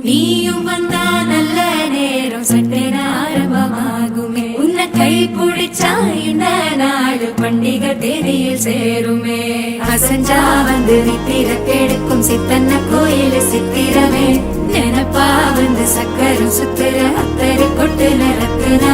நீயும் வந்தா நல்ல நேரம் சட்டென ஆரம்பமாகுமே. உன்னை கை பிடிச்சா இந்த நாடு பண்டிகை தேதியில் சேருமே. அசஞ்சா வந்து நித்திர கெடுக்கும் சித்தன்ன கோயில் சித்திரமே. நினப்பா வந்து சக்கரம் சுத்துற அத்தரு கொட்டுல ரத்துன